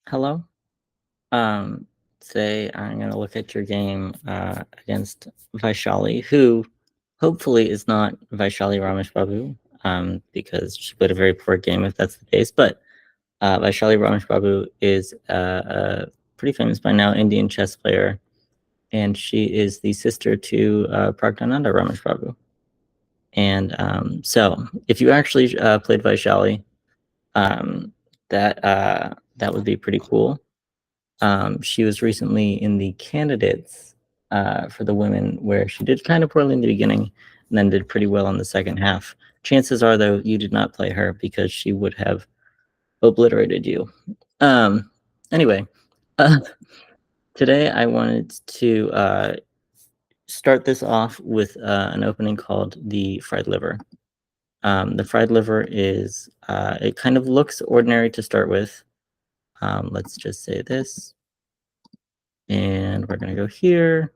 Hello. Um, Today I'm going to look at your game against Vaishali, who hopefully is not Vaishali Ramesh Babu, because she played a very poor game if that's the case. But Vaishali Ramesh Babu is a pretty famous by now Indian chess player, and she is the sister to Pragyananda Ramesh Babu. And so, if you actually played Vaishali, that would be pretty cool. She was recently in the candidates for the women, where she did kind of poorly in the beginning and then did pretty well in the second half. Chances are, though, you did not play her because she would have obliterated you. Anyway, uh, today I wanted to start this off with an opening called the fried liver. The fried liver is, it kind of looks ordinary to start with. Let's just say this. And we're going to go here.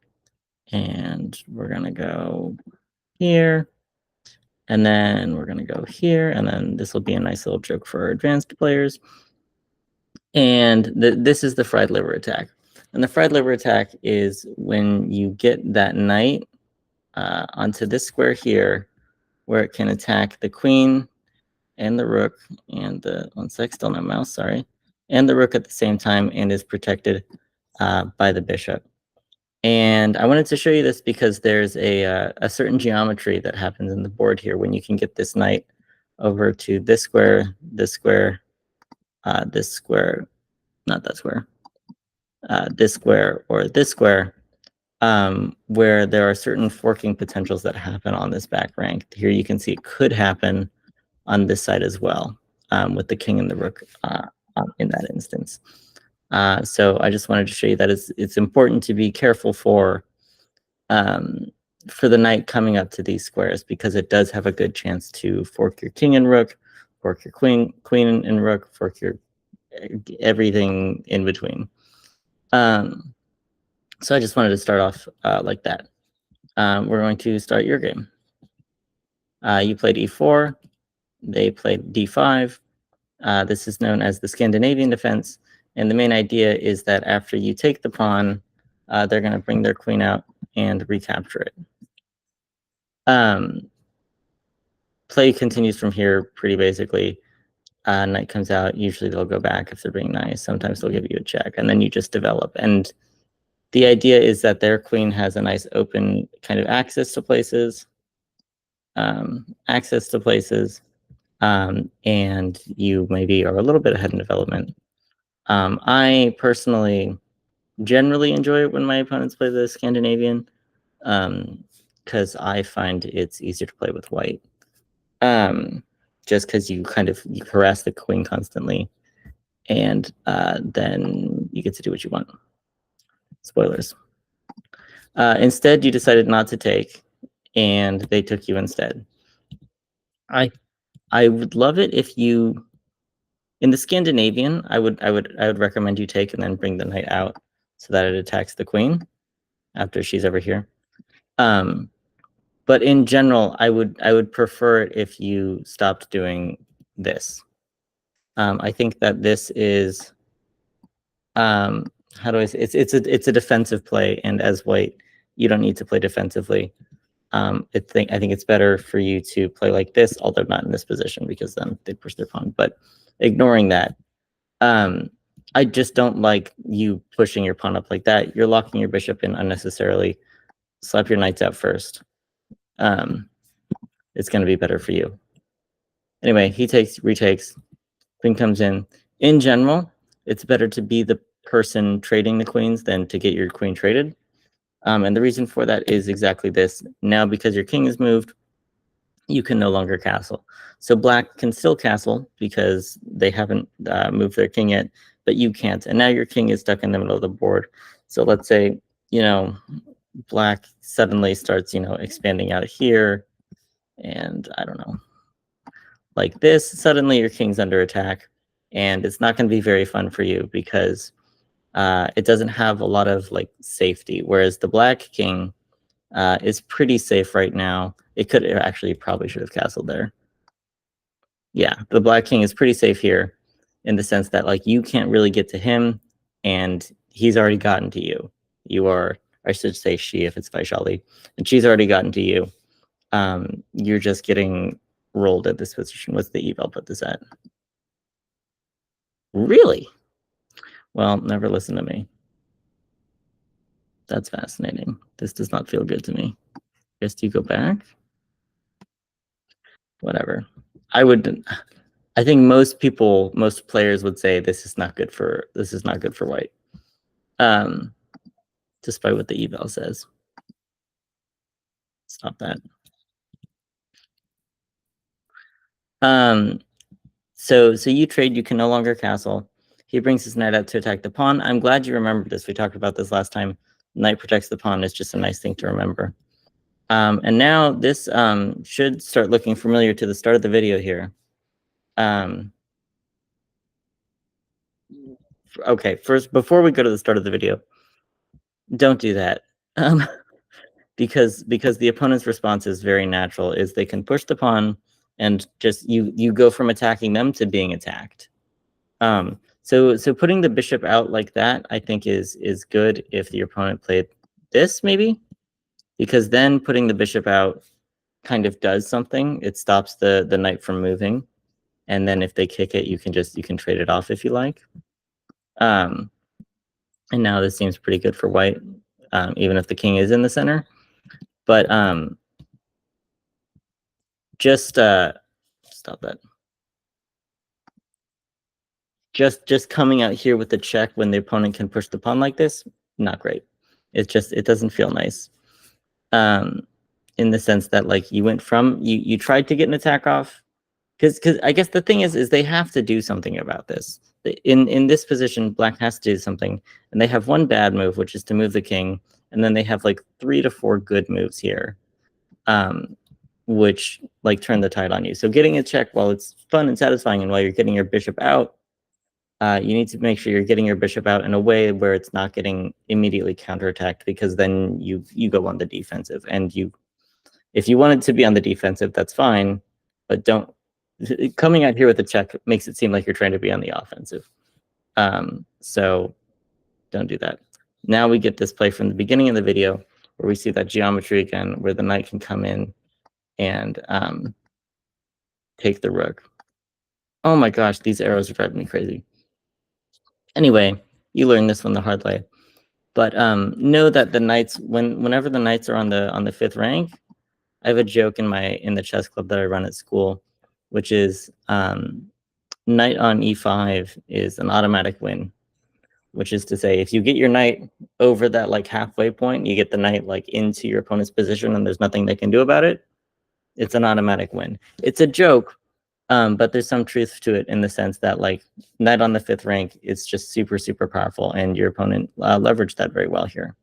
And we're going to go here. And then we're going to go here. And then this will be a nice little joke for advanced players. And this is the fried liver attack. And the fried liver attack is when you get that knight onto this square here, where it can attack the queen and the rook and the, one sec, still no mouse, sorry, and the rook at the same time, and is protected by the bishop. And I wanted to show you this because there's a certain geometry that happens in the board here when you can get this knight over to this square, this square, this square, not that square, this square, or this square, where there are certain forking potentials that happen on this back rank. Here you can see it could happen on this side as well, with the king and the rook in that instance. So I just wanted to show you that it's important to be careful for the knight coming up to these squares, because it does have a good chance to fork your king and rook, fork your queen and rook, fork your everything in between. So I just wanted to start off like that. We're going to start your game. You played e4. They played d5. This is known as the Scandinavian defense. And the main idea is that after you take the pawn, they're going to bring their queen out and recapture it. Play continues from here pretty basically. Knight comes out. Usually they'll go back if they're being nice. Sometimes they'll give you a check, and then you just develop. And the idea is that their queen has a nice open kind of access to places. And you maybe are a little bit ahead in development. I personally generally enjoy it when my opponents play the Scandinavian, because I find it's easier to play with white. Just because you harass the queen constantly, and then you get to do what you want. Spoilers. Instead, you decided not to take, and they took you instead. I would love it if you, in the Scandinavian, I would recommend you take and then bring the knight out so that it attacks the queen after she's over here. But in general, I would prefer it if you stopped doing this. I think that this is, how do I say, it's a defensive play, and as white, you don't need to play defensively. I think it's better for you to play like this, although not in this position, because then they push their pawn. But ignoring that, I just don't like you pushing your pawn up like that. You're locking your bishop in unnecessarily. Slap your knights out first. It's going to be better for you. Anyway, he takes, retakes, queen comes in. In general, it's better to be the person trading the queens than to get your queen traded. And the reason for that is exactly this. Now, because your king is moved, you can no longer castle. So black can still castle because they haven't moved their king yet, but you can't. And now your king is stuck in the middle of the board. So let's say, black suddenly starts, expanding out here. And I don't know, like this, suddenly your king's under attack. And it's not going to be very fun for you because it doesn't have a lot of safety. Whereas the black king is pretty safe right now. It could actually probably should have castled there. Yeah, the black king is pretty safe here. in the sense that like you can't really get to him, and he's already gotten to you. You are, I should say she if it's Vaishali, and she's already gotten to you. You're just getting rolled at this position. What's the eve I'll put this at? Really? Well, never listen to me. That's fascinating. This does not feel good to me. Guess you go back? Whatever. I think most players would say this is not good for white. Despite what the eval says. Stop that. So you trade, you can no longer castle. He brings his knight out to attack the pawn. I'm glad you remembered this. We talked about this last time. Knight protects the pawn is just a nice thing to remember. And now this should start looking familiar to the start of the video here. Okay, first, before we go to the start of the video, don't do that. Because the opponent's response is very natural, is they can push the pawn and just you go from attacking them to being attacked. So putting the bishop out like that, I think is good if the opponent played this maybe, because then putting the bishop out kind of does something. It stops the knight from moving, and then if they kick it, you can trade it off if you like. And now this seems pretty good for white, even if the king is in the center. But just stop that. Just coming out here with the check when the opponent can push the pawn like this, not great. It doesn't feel nice. In the sense that like you went from you tried to get an attack off, because I guess the thing is they have to do something about this. In this position, black has to do something, and they have one bad move, which is to move the king, and then they have like 3 to 4 good moves here, which like turn the tide on you. So getting a check, while it's fun and satisfying, and while you're getting your bishop out, you need to make sure you're getting your bishop out in a way where it's not getting immediately counterattacked, because then you go on the defensive, and if you wanted to be on the defensive, that's fine, but don't. Coming out here with a check makes it seem like you're trying to be on the offensive. So don't do that. Now we get this play from the beginning of the video where we see that geometry again, where the knight can come in and take the rook. Oh my gosh, these arrows are driving me crazy. Anyway, you learn this one the hard way. But know that the knights, whenever the knights are on the 5th rank, I have a joke in the chess club that I run at school, which is knight on e5 is an automatic win, which is to say if you get your knight over that like halfway point, you get the knight like into your opponent's position and there's nothing they can do about it, it's an automatic win. It's a joke, but there's some truth to it in the sense that like knight on the 5th rank is just super, super powerful, and your opponent leveraged that very well here.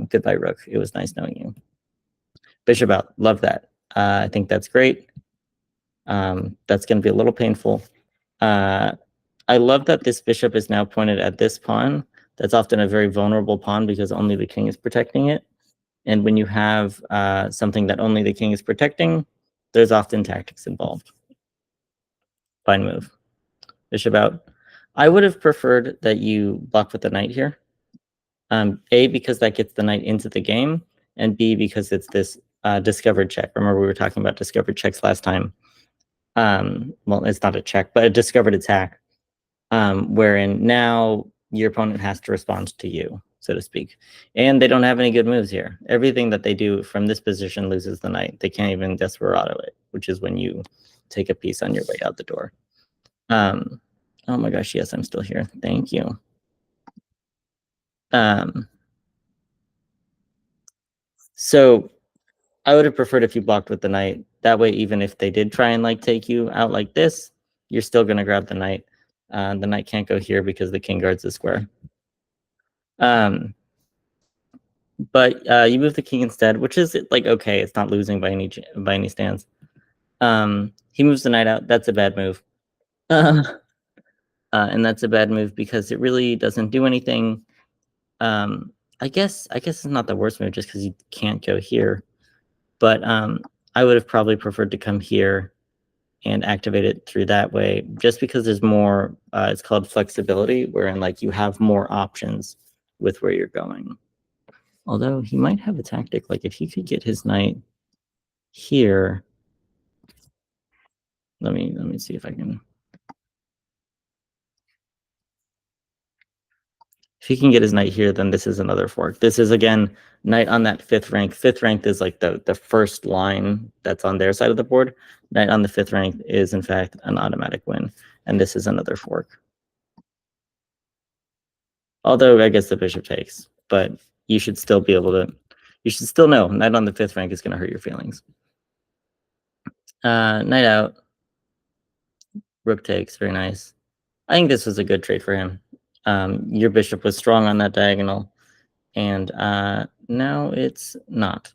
Goodbye, rook. It was nice knowing you. Bishop out. Love that. I think that's great. That's going to be a little painful. I love that this bishop is now pointed at this pawn. That's often a very vulnerable pawn because only the king is protecting it. And when you have something that only the king is protecting, there's often tactics involved. Fine move. Bishop out. I would have preferred that you block with the knight here. A, because that gets the knight into the game, and B, because it's this discovered check. Remember, we were talking about discovered checks last time. Well, it's not a check, but a discovered attack, wherein now your opponent has to respond to you, so to speak. And they don't have any good moves here. Everything that they do from this position loses the knight. They can't even desperado it, which is when you take a piece on your way out the door. Oh my gosh, yes, I'm still here. Thank you. So I would have preferred if you blocked with the knight. That way, even if they did try and like take you out like this, you're still going to grab the knight. The knight can't go here because the king guards the square. But you move the king instead, which is like okay. It's not losing by any stance. He moves the knight out. That's a bad move. And that's a bad move because it really doesn't do anything. I guess it's not the worst move just because you can't go here. But I would have probably preferred to come here and activate it through that way, just because there's more, it's called flexibility, wherein like you have more options with where you're going. Although he might have a tactic, like if he could get his knight here, let me see if I can. If he can get his knight here, then this is another fork. This is, again, knight on that fifth rank. Fifth rank is like the first line that's on their side of the board. Knight on the fifth rank is, in fact, an automatic win. And this is another fork. Although I guess the bishop takes. But you should still be able to... You should still know knight on the fifth rank is going to hurt your feelings. Knight out. Rook takes. Very nice. I think this was a good trade for him. Your bishop was strong on that diagonal. And now it's not.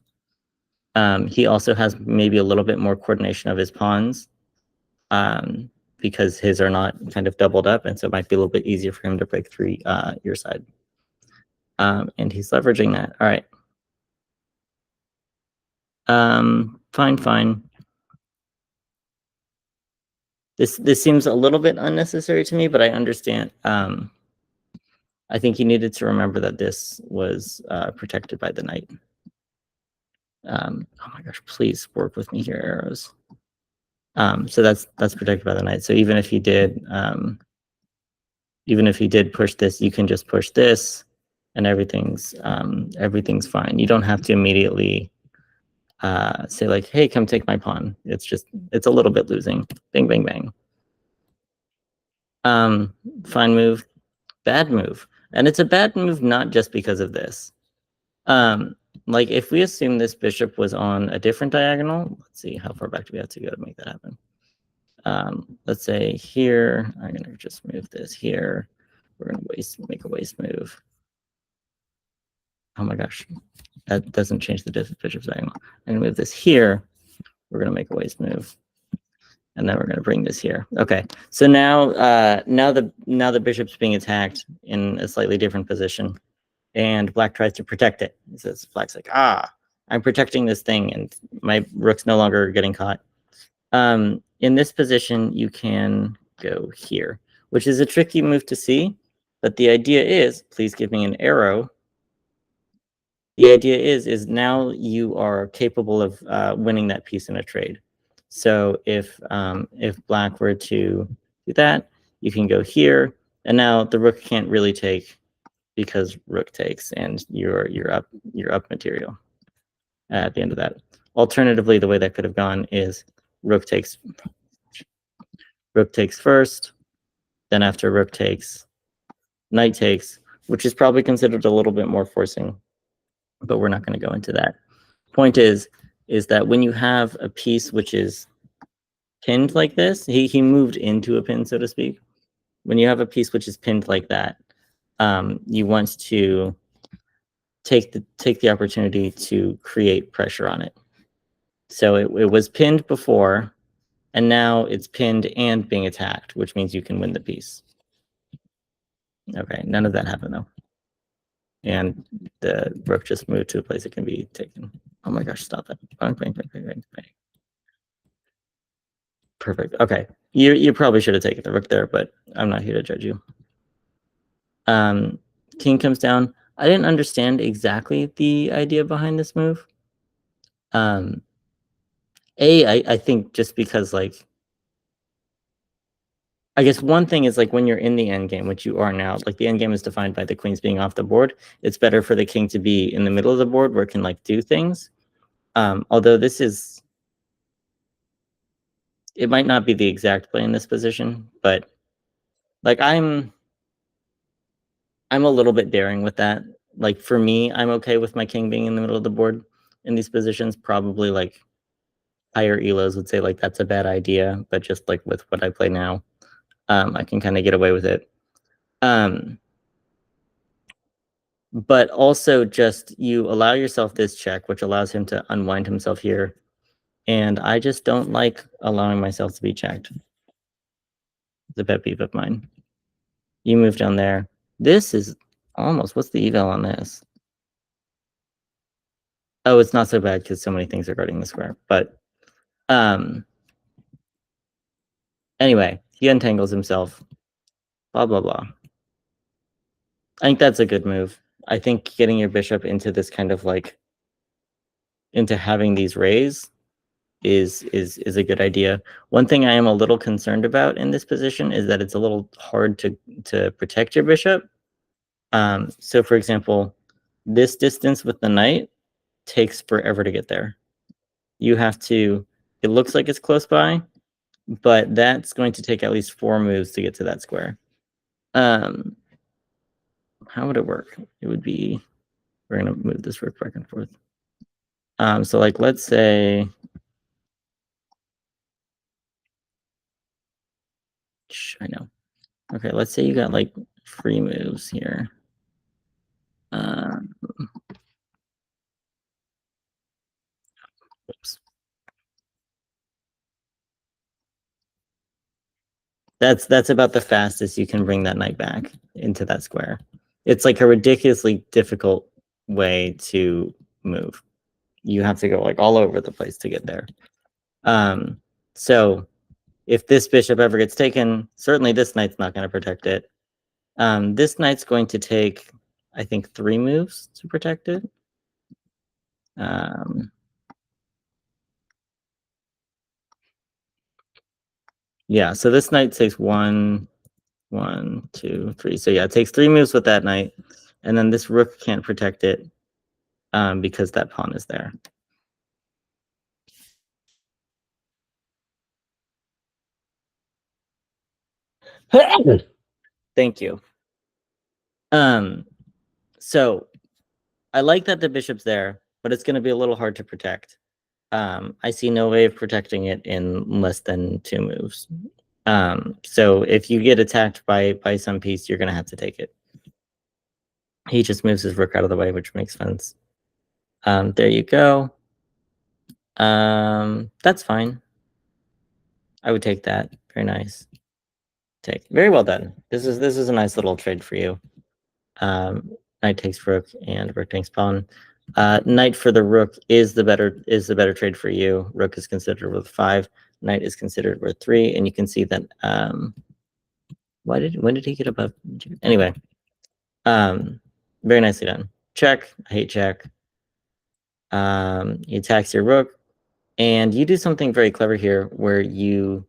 He also has maybe a little bit more coordination of his pawns, because his are not kind of doubled up, and so it might be a little bit easier for him to break through your side. And he's leveraging that. All right. Fine. This seems a little bit unnecessary to me, but I understand. I think you needed to remember that this was protected by the knight. Oh my gosh, please work with me here, arrows. So that's protected by the knight. So even if he did push this, you can just push this, and everything's fine. You don't have to immediately say like, "Hey, come take my pawn." It's a little bit losing. Bang, bang, bang. Fine move, bad move, and it's a bad move not just because of this. Like if we assume this bishop was on a different diagonal, let's see how far back do we have to go to make that happen. Let's say here, I'm gonna just move this here. We're gonna make a waste move. Oh my gosh, that doesn't change the bishop's diagonal. I'm gonna move this here. We're gonna make a waste move, and then we're gonna bring this here. Okay, so now the bishop's being attacked in a slightly different position, and black tries to protect it. He says, black's like, I'm protecting this thing, and my rook's no longer getting caught. In this position, you can go here, which is a tricky move to see, but the idea is, please give me an arrow. The idea is now you are capable of winning that piece in a trade. So if black were to do that, you can go here, and now the rook can't really take because rook takes, and you're up material at the end of that. Alternatively, the way that could have gone is rook takes first, then after rook takes, knight takes, which is probably considered a little bit more forcing, but we're not going to go into that. Point is that when you have a piece which is pinned like this, he moved into a pin, so to speak. When you have a piece which is pinned like that, you want to take the opportunity to create pressure on it. So it was pinned before, and now it's pinned and being attacked, which means you can win the piece. Okay, none of that happened though. And the rook just moved to a place it can be taken. Oh my gosh, stop that. Bang, bang, bang, bang, bang, bang. Perfect. Okay. You probably should have taken the rook there, but I'm not here to judge you. King comes down. I didn't understand exactly the idea behind this move. I think just because, like, I guess one thing is, like, when you're in the end game, which you are now, like, the end game is defined by the queens being off the board. It's better for the king to be in the middle of the board where it can, like, do things. Although this is, it might not be the exact play in this position, but, like, I'm a little bit daring with that. Like, for me, I'm okay with my king being in the middle of the board in these positions. Probably, like, higher elos would say, like, that's a bad idea, but just, like, with what I play now, I can kind of get away with it. But also just you allow yourself this check, which allows him to unwind himself here. And I just don't like allowing myself to be checked. It's a pet peeve of mine. You move down there. This is almost, what's the eval on this? Oh, it's not so bad because so many things are guarding the square. But Anyway, he untangles himself. Blah, blah, blah. I think that's a good move. I think getting your bishop into this kind of like, into having these rays is a good idea. One thing I am a little concerned about in this position is that it's a little hard to protect your bishop. So for example, this distance with the knight takes forever to get there. You have to, it looks like it's close by, but that's going to take at least 4 moves to get to that square. How would it work? It would be, we're gonna move this rook back and forth. So like, let's say, I know. Okay, let's say you got like free moves here. Oops. That's about the fastest you can bring that knight back into that square. It's like a ridiculously difficult way to move. You have to go like all over the place to get there. So if this bishop ever gets taken, certainly this knight's not going to protect it. This knight's going to take, I think, 3 moves to protect it. Yeah, so this knight takes 1, 2, 3. So yeah, it takes 3 moves with that knight, and then this rook can't protect it because that pawn is there. Thank you. So I like that the bishop's there, but it's going to be a little hard to protect. I see no way of protecting it in less than 2 moves. So if you get attacked by some piece, you're going to have to take it. He just moves his rook out of the way, which makes sense. There you go. That's fine. I would take that. Very nice. Take. Very well done. This is a nice little trade for you. Knight takes rook and rook takes pawn. Knight for the rook is the better trade for you. Rook is considered worth 5. Knight is considered worth 3, and you can see that. When did he get above? Anyway, very nicely done. Check. I hate check. He attacks your rook, and you do something very clever here, where you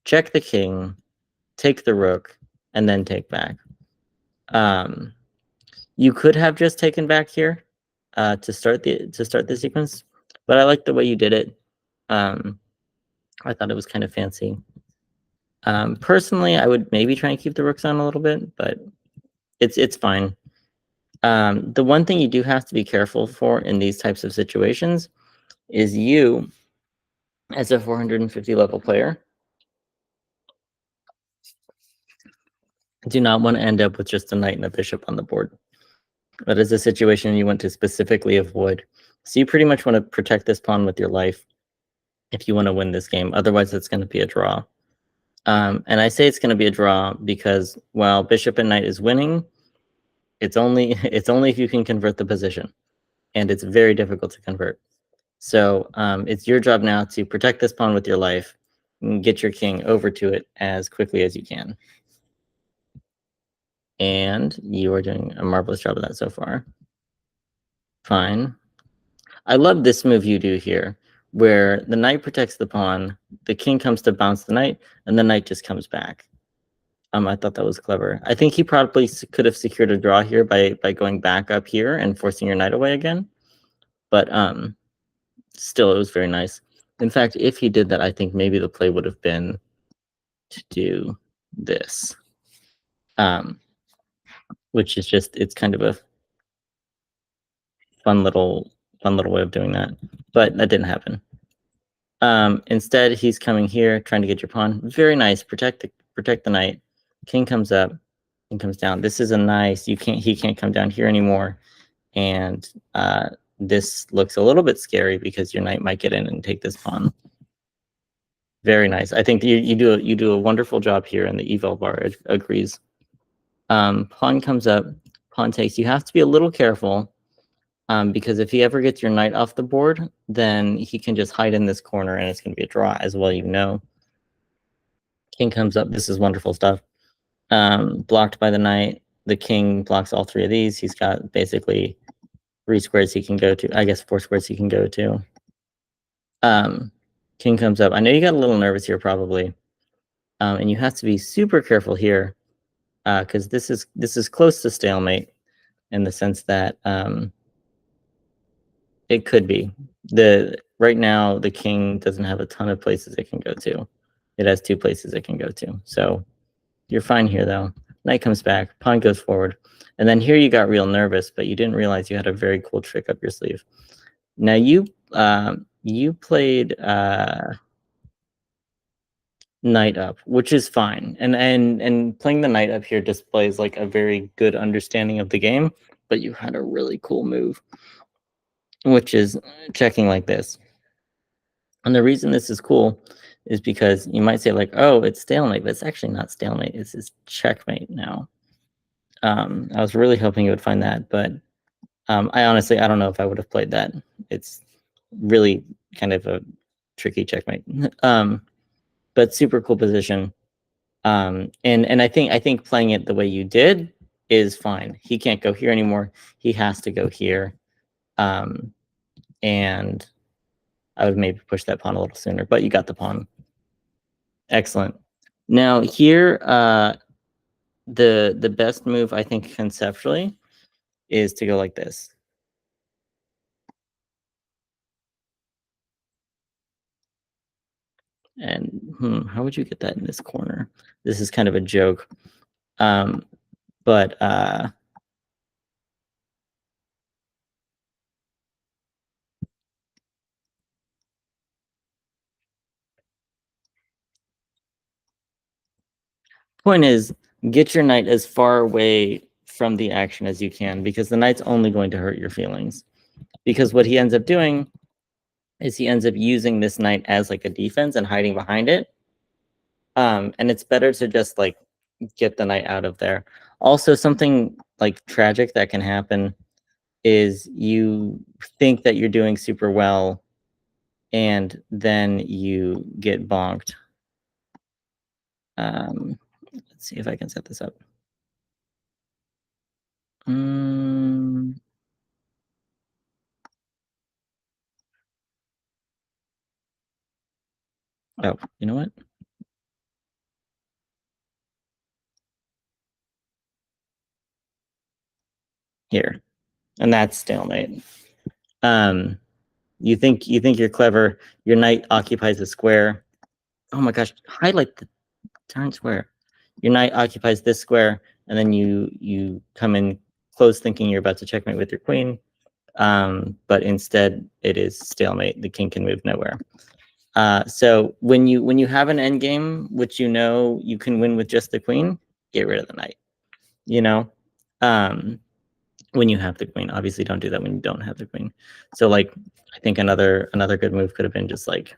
check the king, take the rook, and then take back. You could have just taken back here to start the sequence, but I like the way you did it. I thought it was kind of fancy. Personally, I would maybe try and keep the rooks on a little bit, but it's fine. The one thing you do have to be careful for in these types of situations is you, as a 450 level player, do not want to end up with just a knight and a bishop on the board. That is a situation you want to specifically avoid. So you pretty much want to protect this pawn with your life if you want to win this game. Otherwise, it's going to be a draw. And I say it's going to be a draw because while bishop and knight is winning, it's only if you can convert the position, and it's very difficult to convert. So it's your job now to protect this pawn with your life and get your king over to it as quickly as you can. And you are doing a marvelous job of that so far. Fine. I love this move you do here, where the knight protects the pawn, the king comes to bounce the knight, and the knight just comes back. I thought that was clever. I think he probably could have secured a draw here by going back up here and forcing your knight away again. But still, it was very nice. In fact, if he did that, I think maybe the play would have been to do this, which is just, it's kind of a fun little way of doing that. But that didn't happen. Instead, he's coming here, trying to get your pawn. Very nice. Protect the knight. King comes up and comes down. This is a nice. He can't come down here anymore. And this looks a little bit scary because your knight might get in and take this pawn. Very nice. I think you do a wonderful job here, and the eval bar agrees. Pawn comes up. Pawn takes. You have to be a little careful. Because if he ever gets your knight off the board, then he can just hide in this corner and it's going to be a draw, as well you know. King comes up. This is wonderful stuff. Blocked by the knight. The king blocks all three of these. He's got basically 3 squares he can go to. I guess 4 squares he can go to. King comes up. I know you got a little nervous here probably. And you have to be super careful here because this is close to stalemate in the sense that it could be. Right now the king doesn't have a ton of places it can go to. It has 2 places it can go to. So you're fine here though. Knight comes back, pawn goes forward. And then here you got real nervous, but you didn't realize you had a very cool trick up your sleeve. Now you played knight up, which is fine. And playing the knight up here displays like a very good understanding of the game, but you had a really cool move, which is checking like this. And the reason this is cool is because you might say like, oh, it's stalemate, but it's actually not stalemate. It's checkmate now. I was really hoping you would find that, but I honestly, I don't know if I would have played that. It's really kind of a tricky checkmate. But super cool position. And I think playing it the way you did is fine. He can't go here anymore. He has to go here. And I would maybe push that pawn a little sooner, but you got the pawn. Excellent. Now here, the best move I think conceptually is to go like this. And how would you get that in this corner? This is kind of a joke. But point is, get your knight as far away from the action as you can, because the knight's only going to hurt your feelings. Because what he ends up doing is he ends up using this knight as like a defense and hiding behind it. And it's better to just like get the knight out of there. Also, something like tragic that can happen is you think that you're doing super well, and then you get bonked. Let's see if I can set this up. Oh, you know what? Here. And that's stalemate. You think you're clever. Your knight occupies a square. Oh my gosh, highlight the darn square. Your knight occupies this square, and then you come in close thinking you're about to checkmate with your queen. But instead it is stalemate. The king can move nowhere. So when you have an end game, which you know you can win with just the queen, get rid of the knight. You know? When you have the queen. Obviously don't do that when you don't have the queen. So like I think another good move could have been just like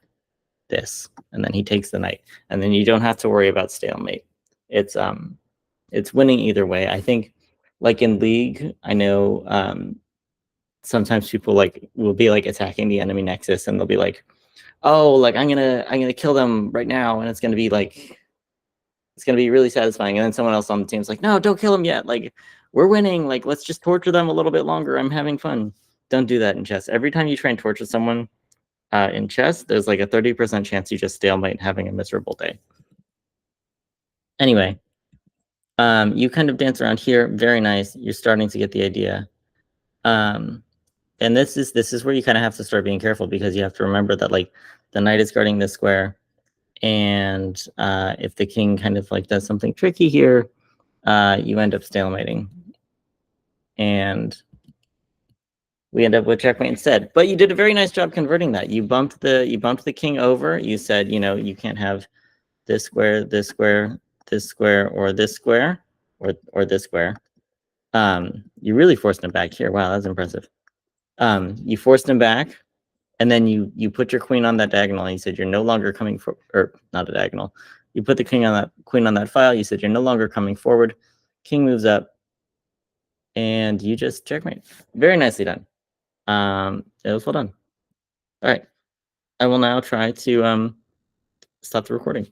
this, and then he takes the knight, and then you don't have to worry about stalemate. It's winning either way. I think like in League, I know sometimes people like will be like attacking the enemy nexus, and they'll be like, oh, like I'm gonna kill them right now, and it's gonna be like it's gonna be really satisfying. And then someone else on the team's like, no, don't kill them yet. Like we're winning. Like let's just torture them a little bit longer. I'm having fun. Don't do that in chess. Every time you try and torture someone in chess, there's like a 30% chance you just stalemate having a miserable day. Anyway, you kind of dance around here. Very nice. You're starting to get the idea. And this is where you kind of have to start being careful, because you have to remember that like the knight is guarding this square. And if the king kind of like does something tricky here, you end up stalemating. And we end up with checkmate instead. But you did a very nice job converting that. You bumped the king over. You said, you know, you can't have this square, this square, this square, or this square, or this square. You really forced him back here. Wow, that's impressive. You forced him back, and then you put your queen on that diagonal. And you said you're no longer coming for, or not a diagonal. You put the queen on that file. You said you're no longer coming forward. King moves up, and you just checkmate. Very nicely done. It was well done. All right, I will now try to stop the recording.